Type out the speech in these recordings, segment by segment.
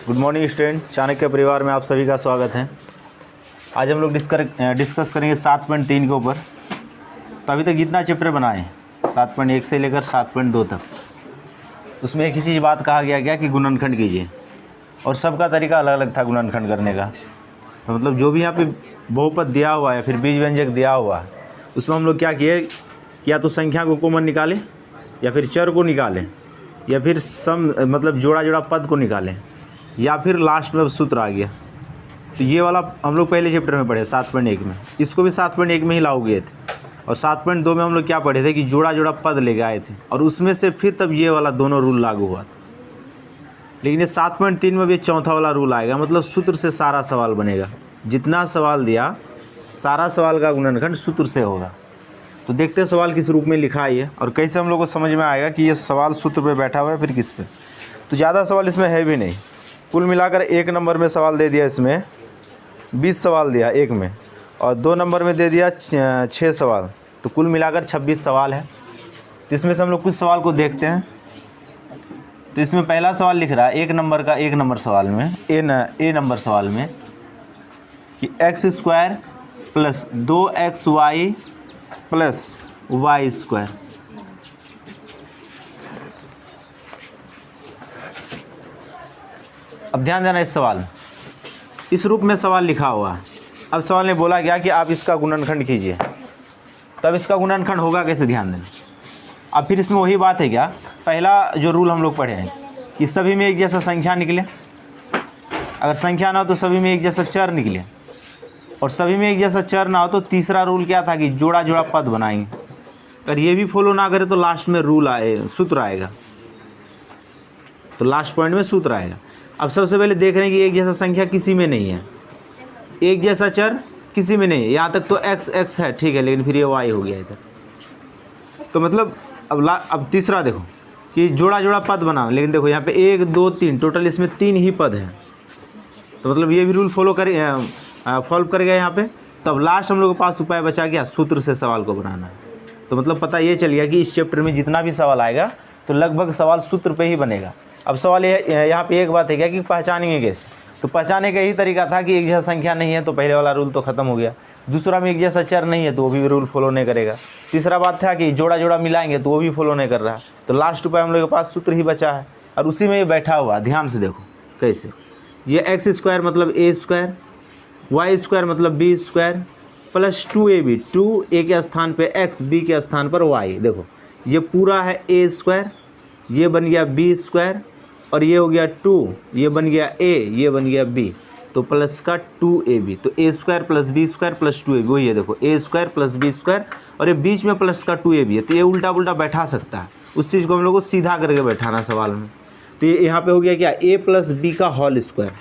Good morning student, Chanakya परिवार में आप सभी का स्वागत है। आज हम लोग डिस्कस करेंगे 7.3 के ऊपर। तो अभी तक जितना चैप्टर बनाए 7.1 से लेकर 7.2 तक, उसमें एक ही चीज़ बात कहा गया कि गुणनखंड कीजिए, और सबका तरीका अलग अलग था गुणनखंड करने का। तो मतलब जो भी यहाँ पे बहुपद दिया हुआ है, फिर बीज व्यंजक दिया हुआ है, उसमें हम लोग क्या किए कि या तो संख्या को कॉमन निकालें, या फिर चर को निकालें, या फिर सम मतलब जोड़ा जोड़ा पद को निकालें, या फिर लास्ट में सूत्र आ गया। तो ये वाला हम लोग पहले चैप्टर में पढ़े 7.1 में, इसको भी 7.1 में ही लागू किए थे। और 7.2 में हम लोग क्या पढ़े थे कि जोड़ा जोड़ा पद लेके आए थे, और उसमें से फिर तब ये वाला दोनों रूल लागू हुआ था। लेकिन ये 7.3 में भी चौथा वाला रूल आएगा, मतलब सूत्र से सारा सवाल बनेगा। जितना सवाल दिया सारा सवाल का गुणनखंड सूत्र से होगा। तो देखते हैं सवाल किस रूप में लिखा है और कैसे हम लोग को समझ में आएगा कि ये सवाल सूत्र पे बैठा हुआ है फिर किस पे। तो ज़्यादा सवाल इसमें है भी नहीं, कुल मिलाकर 1 नंबर में सवाल दे दिया, इसमें 20 सवाल दिया 1 में, और 2 नंबर में दे दिया 6 सवाल, तो कुल मिलाकर 26 सवाल है। तो इसमें से हम लोग कुछ सवाल को देखते हैं। तो इसमें पहला सवाल लिख रहा है 1 नंबर का, 1 नंबर सवाल में ए नंबर सवाल में कि x² + 2xy + y²। अब ध्यान देना, इस सवाल इस रूप में सवाल लिखा हुआ है। अब सवाल ने बोला गया कि आप इसका गुणनखंड कीजिए। तब इसका गुणनखंड होगा कैसे, ध्यान देना। अब फिर इसमें वही बात है क्या, पहला जो रूल हम लोग पढ़े हैं कि सभी में एक जैसा संख्या निकले, अगर संख्या ना हो तो सभी में एक जैसा चर निकले, और सभी में एक जैसा चर ना हो तो तीसरा रूल क्या था कि जोड़ा जोड़ा पद बनाएंगे। अगर ये भी फॉलो ना करे तो लास्ट में सूत्र आएगा, तो लास्ट पॉइंट में सूत्र आएगा। अब सबसे पहले देख रहे हैं कि एक जैसा संख्या किसी में नहीं है, एक जैसा चर किसी में नहीं है। यहाँ तक तो x है, ठीक है, लेकिन फिर ये y हो गया इधर। तो मतलब अब तीसरा देखो कि जोड़ा जोड़ा पद बना, लेकिन देखो यहाँ पे 1 2 3 टोटल इसमें 3 ही पद हैं। तो मतलब ये भी रूल फॉलो करेगा यहाँ पे। तब लास्ट हम लोग के पास उपाय बचा गया, सूत्र से सवाल को बनाना है। तो मतलब पता ये चल गया कि इस चैप्टर में जितना भी सवाल आएगा तो लगभग सवाल सूत्र पे ही बनेगा। अब सवाल यहाँ पे एक बात है क्या कि पहचानेंगे कैसे। तो पहचाने का यही तरीका था कि एक जैसा संख्या नहीं है तो पहले वाला रूल तो ख़त्म हो गया। दूसरा में एक जैसा चर नहीं है तो वो भी रूल फॉलो नहीं करेगा। तीसरा बात था कि जोड़ा जोड़ा मिलाएंगे तो वो भी फॉलो नहीं कर रहा। तो लास्ट उपाय हम लोग के पास सूत्र ही बचा है, और उसी में ये बैठा हुआ। ध्यान से देखो कैसे, ये x² मतलब a², y² मतलब b² + 2ab, 2 a के स्थान पे x, b के स्थान पर y। देखो ये पूरा है a², ये बन गया b², और ये हो गया 2, ये बन गया a, ये बन गया b, तो प्लस का 2ab। तो a² + b² + 2ab, वही है देखो a² + b², और ये बीच में प्लस का 2ab है। तो ये उल्टा उल्टा बैठा सकता है, उस चीज़ को हम लोग को सीधा करके बैठाना सवाल में। तो ये यहाँ पे हो गया क्या, a + b का होल स्क्वायर,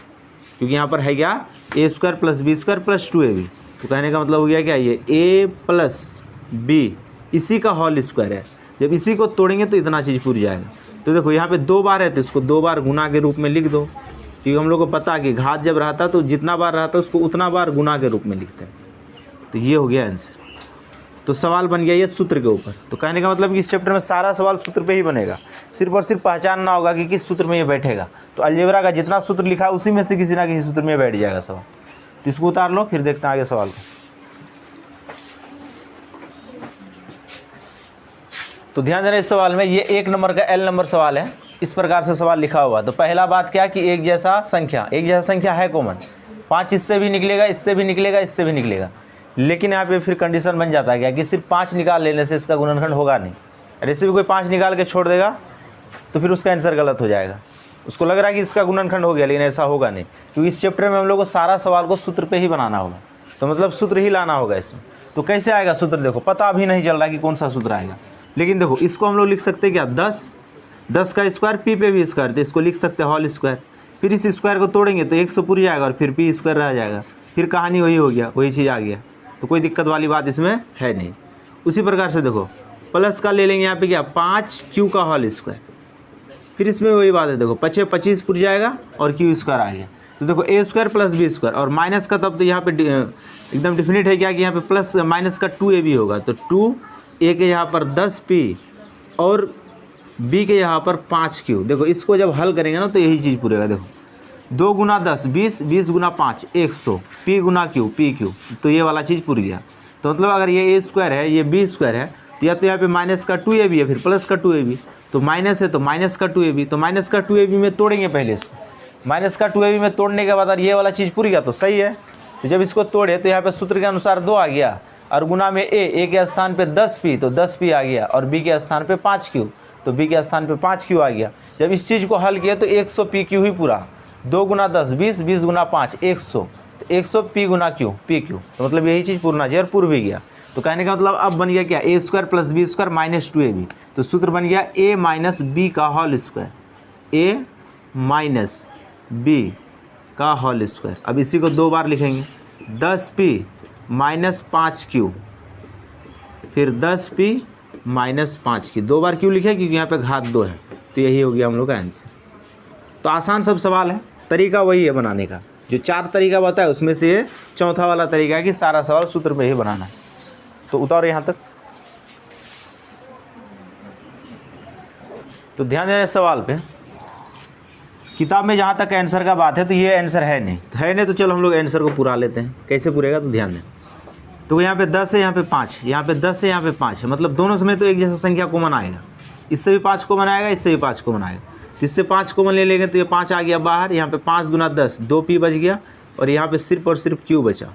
क्योंकि यहाँ पर है क्या a² + b² + 2ab। तो कहने का मतलब हो गया क्या, ये a + b इसी का होल स्क्वायर है। जब इसी को तोड़ेंगे तो इतना चीज़ पूरी जाएगा। तो देखो यहाँ पे 2 बार है तो इसको 2 बार गुना के रूप में लिख दो, क्योंकि हम लोग को पता है कि घात जब रहता तो जितना बार रहता उसको उतना बार गुना के रूप में लिखते हैं। तो ये हो गया आंसर। तो सवाल बन गया ये सूत्र के ऊपर। तो कहने का मतलब कि इस चैप्टर में सारा सवाल सूत्र पे ही बनेगा, सिर्फ और सिर्फ पहचानना होगा कि किस सूत्र में ये बैठेगा। तो अलजेब्रा का जितना सूत्र लिखा है उसी में से किसी ना किसी सूत्र में बैठ जाएगा सवाल। तो इसको उतार लो, फिर देखते हैं आगे सवाल को। तो ध्यान देना, इस सवाल में ये 1 नंबर का L नंबर सवाल है। इस प्रकार से सवाल लिखा हुआ। तो पहला बात क्या कि एक जैसा संख्या है कॉमन, 5 इससे भी निकलेगा, इससे भी निकलेगा, इससे भी निकलेगा। लेकिन यहाँ पे फिर कंडीशन बन जाता है क्या कि सिर्फ 5 निकाल लेने से इसका गुणनखंड होगा नहीं। और इससे भी कोई 5 निकाल के छोड़ देगा तो फिर उसका आंसर गलत हो जाएगा। उसको लग रहा है कि इसका गुणनखंड हो गया, लेकिन ऐसा होगा नहीं, क्योंकि इस चैप्टर में हम लोग को सारा सवाल को सूत्र पे ही बनाना होगा। तो मतलब सूत्र ही लाना होगा इसमें। तो कैसे आएगा सूत्र, देखो पता अभी नहीं चल रहा कि कौन सा सूत्र आएगा। लेकिन देखो इसको हम लोग लिख सकते हैं क्या, 10 का स्क्वायर p पे भी स्क्वायर, तो इसको लिख सकते हैं होल स्क्वायर। फिर इस स्क्वायर को तोड़ेंगे तो 100 पूरी जाएगा, और फिर p² रह जाएगा। फिर कहानी वही हो गया, वही चीज़ आ गया। तो कोई दिक्कत वाली बात इसमें है नहीं। उसी प्रकार से देखो प्लस का ले लेंगे यहाँ पे क्या, 5q का होल स्क्वायर। फिर इसमें वही बात है, देखो 25 पूरी जाएगा और q² आ गया। तो देखो a² + b², और माइनस का तब तो यहाँ पे एकदम डिफिनिट है क्या कि यहाँ पे प्लस माइनस का 2ab होगा। तो 2a के यहाँ पर 10p और बी के यहाँ पर 5Q। देखो इसको जब हल करेंगे ना तो यही चीज़ पूरेगा। देखो 2 गुना 10 20, 20 गुना 5 100, P गुना Q PQ, तो ये वाला चीज़ पूर गया। तो मतलब अगर ये a स्क्वायर है, ये b स्क्वायर है, तो या तो यहाँ पे माइनस का 2ab है, फिर प्लस का 2ab, तो माइनस है तो माइनस का 2ab, तो माइनस का 2ab में तोड़ेंगे पहले इसको। माइनस का 2ab में तोड़ने के बाद अगर ये वाला चीज़ पूर गया तो सही है। तो जब इसको तोड़े तो यहाँ पे सूत्र के अनुसार 2 आ गया, और गुना में a के स्थान पे 10p, तो 10p आ गया, और b के स्थान पे 5q, तो b के स्थान पे 5q आ गया। जब इस चीज़ को हल किया तो 100pq ही पूरा। 2 गुना 10 20, 20 गुना 5 100, तो 100 p गुना q pq, तो मतलब यही चीज़ पूरना चाहिए और पूर भी गया। तो कहने का मतलब अब बन गया क्या, a square plus B square minus 2ab, तो सूत्र बन गया a माइनस बी का whole square, a minus B का होल स्क्वायर। अब इसी को 2 बार लिखेंगे, 10p माइनस 5q, फिर 10p माइनस 5q। 2 बार क्यों लिखे, क्योंकि यहाँ पे घात 2 है, तो यही हो गया हम लोग का आंसर। तो आसान सब सवाल है, तरीका वही है बनाने का। जो 4 तरीका बताया उसमें से ये चौथा वाला तरीका है कि सारा सवाल सूत्र पे ही बनाना है। तो उतारो यहाँ तक। तो ध्यान देना सवाल पे, किताब में जहाँ तक आंसर का बात है तो ये आंसर है नहीं, तो चलो हम लोग आंसर को पूरा लेते हैं। कैसे पूरेगा तो ध्यान दें। तो यहाँ पे 10 है, यहाँ पे 5, यहाँ पे 10 है, यहाँ पे 5 है, मतलब दोनों समय तो एक जैसा संख्या कॉमन आएगा। इससे भी 5 कॉमन आएगा, इससे भी 5 कॉमन आएगा। इससे 5 कॉमन ले लेंगे तो ये 5 आ गया बाहर, यहाँ पे 5 गुना 10 2p बच गया, और यहाँ पे सिर्फ और सिर्फ q बचा।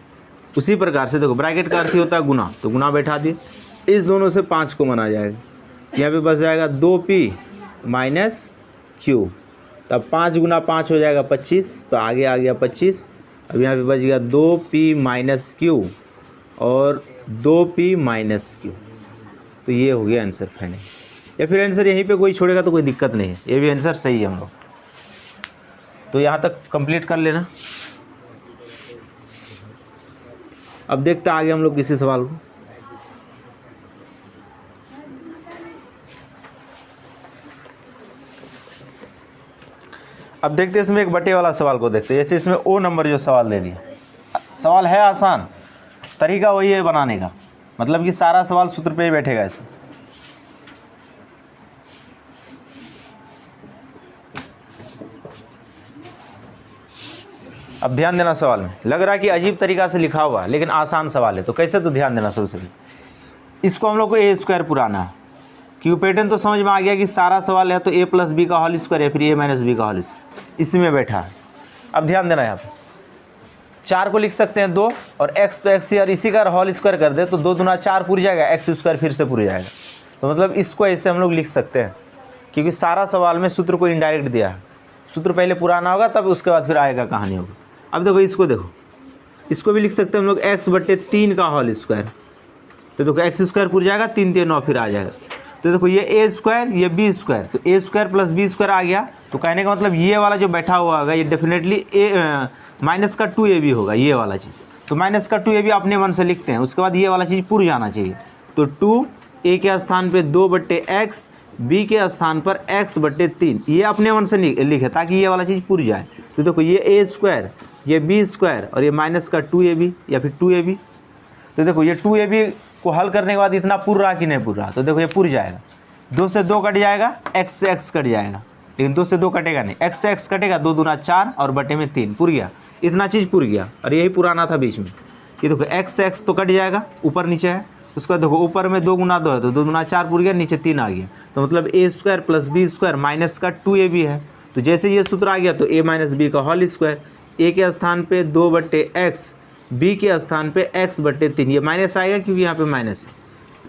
उसी प्रकार से देखो ब्रैकेट का अर्थ ही होता है गुना, तो गुना बैठा दिए, इस दोनों से 5 कॉमन आ जाएगा, यहाँ पे बच जाएगा 2p माइनस q, तब 5 गुना 5 हो जाएगा 25, तो आगे आ गया 25। अब यहाँ पे बच गया 2p माइनस q और 2p माइनस q, तो ये हो गया आंसर फाइनल। या फिर आंसर यहीं पे कोई छोड़ेगा तो कोई दिक्कत नहीं है, ये भी आंसर सही है हम लोग। तो यहाँ तक कंप्लीट कर लेना। अब देखते आगे हम लोग किसी सवाल को। अब देखते हैं इसमें एक बटे वाला सवाल को देखते हैं। जैसे इसमें ओ नंबर जो सवाल दे दिया, सवाल है आसान, तरीका वही है बनाने का, मतलब कि सारा सवाल सूत्र पे ही बैठेगा ऐसे। अब ध्यान देना सवाल में, लग रहा है कि अजीब तरीका से लिखा हुआ है लेकिन आसान सवाल है, तो कैसे, तो ध्यान देना सबसे पहले। इसको हम लोग को ए स्क्वायर पुराना है, क्योंकि पैटर्न तो समझ में आ गया कि सारा सवाल है तो a प्लस बी का होल स्क्वायर या फिर a माइनस बी का होल स्क्वायर, इसी में बैठा है। अब ध्यान देना, यहाँ पे 4 को लिख सकते हैं 2, और x तो x और इसी का होल स्क्वायर कर दे तो 2 दूना 4 पूर जाएगा, x स्क्वायर फिर से पूर जाएगा। तो मतलब इसको ऐसे हम लोग लिख सकते हैं, क्योंकि सारा सवाल में सूत्र को इनडायरेक्ट दिया है। सूत्र पहले पुराना होगा तब उसके बाद फिर आएगा कहानी होगा। अब देखो इसको, देखो इसको भी लिख सकते हैं हम लोग x बटे 3 का होल स्क्वायर, तो देखो x स्क्वायर पूर जाएगा, 3 3 9 फिर आ जाएगा। तो देखो ये a स्क्वायर ये b स्क्वायर, तो a square plus b square आ गया। तो कहने का मतलब ये वाला जो बैठा हुआ होगा ये डेफिनेटली माइनस का 2ab होगा, ये वाला चीज़। तो माइनस का 2ab अपने मन से लिखते हैं, उसके बाद ये वाला चीज़ पूर जाना चाहिए। तो 2 a के स्थान पे 2 बट्टे x, b के स्थान पर x बट्टे 3, ये अपने मन से लिखे ताकि ये वाला चीज़ पूर जाए। तो देखो ये a स्क्वायर ये b स्क्वायर और ये माइनस का 2ab या फिर 2ab, तो देखो ये 2ab को हल करने के बाद इतना पूर रहा कि नहीं पूर रहा, तो देखो ये पूर जाएगा। 2 से 2 कट जाएगा, x से x कट जाएगा, लेकिन 2 से 2 कटेगा नहीं, x से x कटेगा, 2 दूना 4 और बटे में 3 पूर गया, इतना चीज़ पूर गया। और यही पुराना था बीच में, ये देखो x से x तो कट जाएगा, ऊपर नीचे है, उसके बाद देखो ऊपर में 2 गुना 2 है तो 2 दूना 4 पूर गया, नीचे 3 आ गया। तो मतलब a square plus b square minus का 2ab है। तो जैसे ये सूत्र आ गया तो a माइनस बी का होल स्क्वायर, a के स्थान पे 2 बट्टे x, b के स्थान पे x बट्टे 3, ये माइनस आएगा क्योंकि यहाँ पे माइनस है,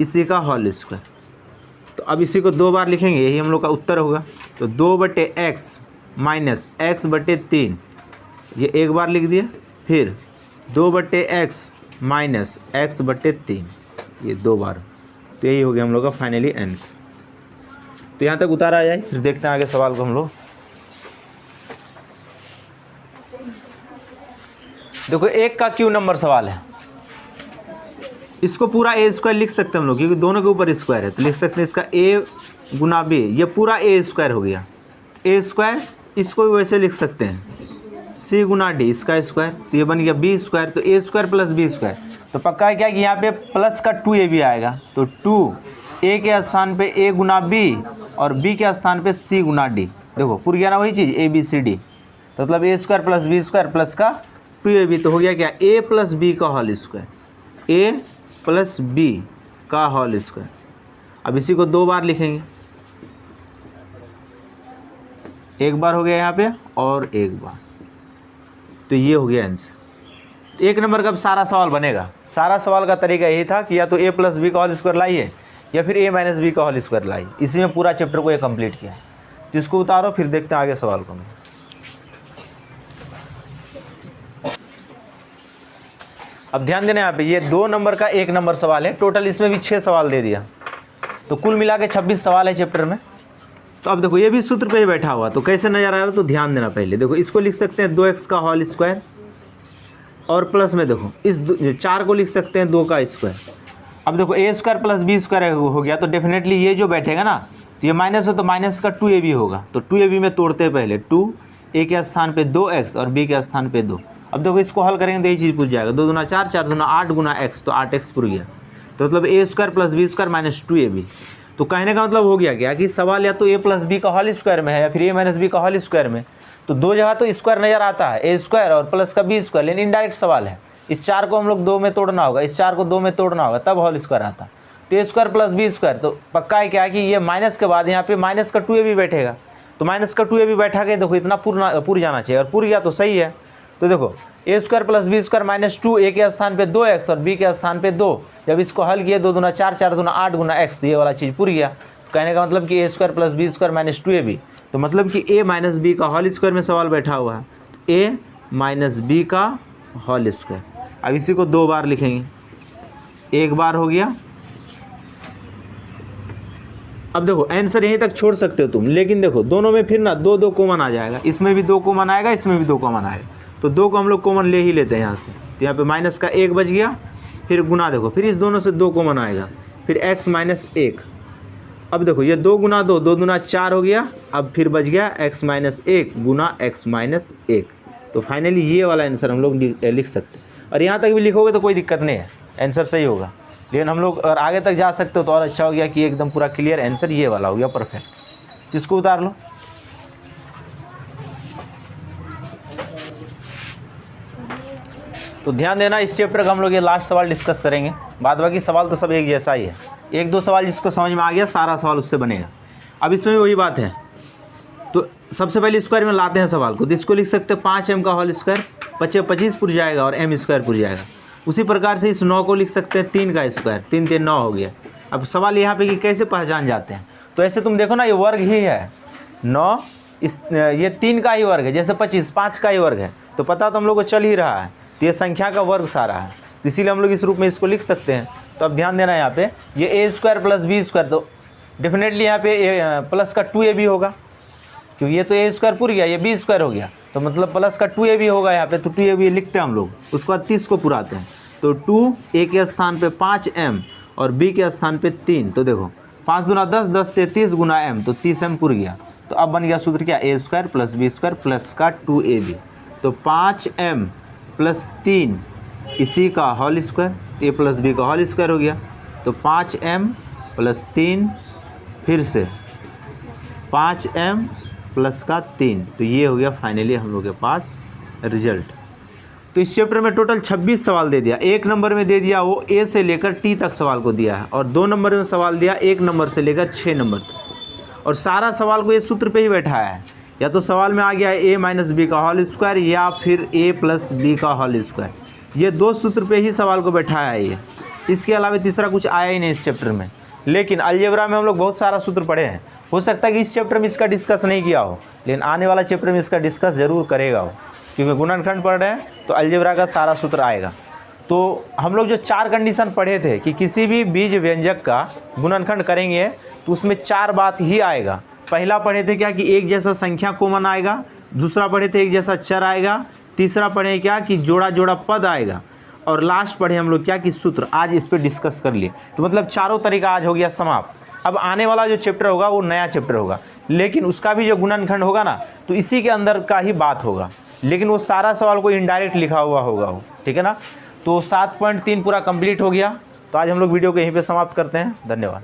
इसी का होल स्क्वायर। तो अब इसी को 2 बार लिखेंगे, यही हम लोग का उत्तर होगा। तो 2 बट्टे x माइनस x बट्टे 3, ये एक बार लिख दिया, फिर 2 बट्टे x माइनस x बट्टे 3, ये 2 बार। तो यही हो गया हम लोग का फाइनली आंसर। तो यहाँ तक उतारा जाए, फिर देखते हैं आगे सवाल को हम लोग। देखो 1 का क्यू नंबर सवाल है, इसको पूरा a स्क्वायर लिख सकते हैं हम लोग, क्योंकि दोनों के ऊपर स्क्वायर है, तो लिख सकते हैं इसका a गुना b, ये पूरा a स्क्वायर हो गया, a स्क्वायर। इसको भी वैसे लिख सकते हैं c गुना d, इसका स्क्वायर, तो ये बन गया b स्क्वायर। तो a square plus b square, तो पक्का है क्या कि यहाँ पे प्लस का 2ab आएगा, तो 2 a के स्थान पे a गुना b और b के स्थान पे c गुना d। देखो पूरी गया ना वही चीज़ a b c d, तो मतलब a square plus B square plus का 2ab, तो हो गया क्या a प्लस बी का whole square, a plus B का होल स्क्वायर। अब इसी को 2 बार लिखेंगे, एक बार हो गया यहाँ पे और एक बार, तो ये हो गया आंसर। 1 नंबर का अब सारा सवाल बनेगा। सारा सवाल का तरीका यही था कि या तो a प्लस बी का होल स्क्वायर लाइए या फिर a माइनस बी का होल स्क्वायर लाइए। इसी में पूरा चैप्टर को ये कंप्लीट किया। तो इसको उतारो, फिर देखते हैं आगे सवाल को। अब ध्यान देना यहाँ पे, ये 2 नंबर का 1 नंबर सवाल है। टोटल इसमें भी 6 सवाल दे दिया, तो कुल मिला के 26 सवाल है चैप्टर में। तो अब देखो ये भी सूत्र पे ही बैठा हुआ, तो कैसे नजर आ रहा है, तो ध्यान देना। पहले देखो इसको लिख सकते हैं 2x का होल स्क्वायर, और प्लस में देखो इस 4 को लिख सकते हैं 2 का स्क्वायर। अब देखो a square plus B square हो गया, तो डेफिनेटली ये जो बैठेगा ना, तो ये माइनस हो तो माइनस का 2ab होगा। तो 2ab में तोड़ते हैं पहले, 2 a के स्थान पे 2x और b के स्थान पे 2। अब देखो इसको हल करेंगे तो ये चीज़ पूछ जाएगा, 2 दूना 4, 4 दूना 8 गुना x, तो 8x पूछ गया। तो मतलब a square plus B square minus 2ab। तो कहने का मतलब हो गया क्या कि सवाल या तो a प्लस बी का होल स्क्वायर में है या फिर a माइनस बी का होल स्क्वायर में। तो 2 जगह तो स्क्वायर नज़र आता है, a स्क्वायर और प्लस का b स्क्वायर, लेकिन इनडायरेक्ट सवाल है। इस 4 को हम लोग 2 में तोड़ना होगा, इस 4 को 2 में तोड़ना होगा, तब होल स्क्वायर आता। तो a square plus B square, तो पक्का है क्या कि ये माइनस के बाद यहाँ पे माइनस का 2ab बैठेगा। तो माइनस का 2ab बैठा के देखो इतना पूर जाना चाहिए, और पूर गया तो सही है। तो देखो a square plus B square minus 2, a के स्थान पे 2x और b के स्थान पे 2। जब इसको हल किए 2 दूना 4, 4 दूना 8 गुना x, तो ये वाला चीज़ पूर गया। कहने का मतलब कि a square plus B square minus 2ab, तो मतलब कि a माइनस बी का होल स्क्वायर में सवाल बैठा हुआ है, a माइनस बी का होल स्क्वायर। अब इसी को 2 बार लिखेंगे, एक बार हो गया। अब देखो आंसर यहीं तक छोड़ सकते हो तुम, लेकिन देखो दोनों में फिर ना 2 2 कॉमन आ जाएगा, इसमें भी 2 कॉमन आएगा, इसमें भी 2 कॉमन आएगा। तो 2 को हम लोग कॉमन ले ही लेते हैं यहाँ से। तो यहाँ पे माइनस का 1 बच गया, फिर गुना देखो, फिर इस दोनों से 2 कॉमन आएगा, फिर x माइनस 1। अब देखो ये 2 गुना 2, 2 दूना 4 हो गया। अब फिर बच गया x माइनस 1 गुना x माइनस 1। तो फाइनली ये वाला आंसर हम लोग लिख सकते हैं। और यहाँ तक भी लिखोगे तो कोई दिक्कत नहीं है, आंसर सही होगा। लेकिन हम लोग अगर आगे तक जा सकते हो तो और अच्छा हो गया कि एकदम पूरा क्लियर आंसर ये वाला हो गया, परफेक्ट। इसको उतार लो। तो ध्यान देना, इस चैप्टर का हम लोग ये लास्ट सवाल डिस्कस करेंगे, बाद बाकी सवाल तो सब एक जैसा ही है। 1-2 सवाल जिसको समझ में आ गया सारा सवाल उससे बनेगा। अब इसमें भी वही बात है, तो सबसे पहले स्क्वायर में लाते हैं सवाल को। तो इसको लिख सकते हैं 5m का होल स्क्वायर, 25 पुर जाएगा और m स्क्वायर पुर जाएगा। उसी प्रकार से इस 9 को लिख सकते हैं 3 का स्क्वायर, 3 3 9 हो गया। अब सवाल यहाँ पे कि कैसे पहचान जाते हैं, तो ऐसे तुम देखो ना, ये वर्ग ही है 9, ये 3 का ही वर्ग है, जैसे 25 5 का ही वर्ग है, तो पता तो हम लोग को चल ही रहा है। तो ये संख्या का वर्ग सारा है, तो इसीलिए हम लोग इस रूप में इसको लिख सकते हैं। तो अब ध्यान देना यहाँ पे, ये a square plus B square, तो डेफिनेटली यहाँ पे प्लस का 2ab होगा, क्योंकि ये तो a स्क्वायर पूर गया, ये b स्क्वायर हो गया, तो मतलब प्लस का 2ab होगा यहाँ पे। तो 2ab लिखते हैं हम लोग, उसके बाद 30 को पुराते हैं। तो 2 a के स्थान पे 5m और b के स्थान पे 3। तो देखो 5 दूना 10, 10 33 गुना m, तो 30m पुर गया। तो अब बन गया सूत्र क्या, a square plus B square plus का 2ab। तो 5m प्लस 3 इसी का whole square, a plus B का होल स्क्वायर हो गया। तो 5m प्लस 3 फिर से 5m प्लस का 3, तो ये हो गया फाइनली हम लोग के पास रिजल्ट। तो इस चैप्टर में टोटल 26 सवाल दे दिया। 1 नंबर में दे दिया वो a से लेकर t तक सवाल को दिया है, और 2 नंबर में सवाल दिया 1 नंबर से लेकर 6 नंबर तक। और सारा सवाल को ये सूत्र पे ही बैठा है, या तो सवाल में आ गया है a माइनस बी का होल स्क्वायर या फिर a प्लस बी का होल स्क्वायर। ये 2 सूत्र पे ही सवाल को बैठाया है ये, इसके अलावा तीसरा कुछ आया ही नहीं इस चैप्टर में। लेकिन अलजेब्रा में हम लोग बहुत सारा सूत्र पढ़े हैं, हो सकता है कि इस चैप्टर में इसका डिस्कस नहीं किया हो, लेकिन आने वाला चैप्टर में इसका डिस्कस ज़रूर करेगा हो, क्योंकि गुणनखंड पढ़ रहे हैं तो अलजेब्रा का सारा सूत्र आएगा। तो हम लोग जो 4 कंडीशन पढ़े थे कि किसी भी बीज व्यंजक का गुणनखंड करेंगे तो उसमें 4 बात ही आएगा। पहला पढ़े थे क्या कि एक जैसा संख्या कॉमन आएगा, दूसरा पढ़े थे एक जैसा चर आएगा, तीसरा पढ़े क्या कि जोड़ा जोड़ा पद आएगा, और लास्ट पढ़े हम लोग क्या कि सूत्र। आज इस पर डिस्कस कर लिए, तो मतलब चारों तरीका आज हो गया समाप्त। अब आने वाला जो चैप्टर होगा वो नया चैप्टर होगा, लेकिन उसका भी जो गुणनखंड होगा ना, तो इसी के अंदर का ही बात होगा, लेकिन वो सारा सवाल को इनडायरेक्ट लिखा हुआ होगा वो, ठीक है ना। तो 7.3 पूरा कंप्लीट हो गया। तो आज हम लोग वीडियो को यहीं पे समाप्त करते हैं। धन्यवाद।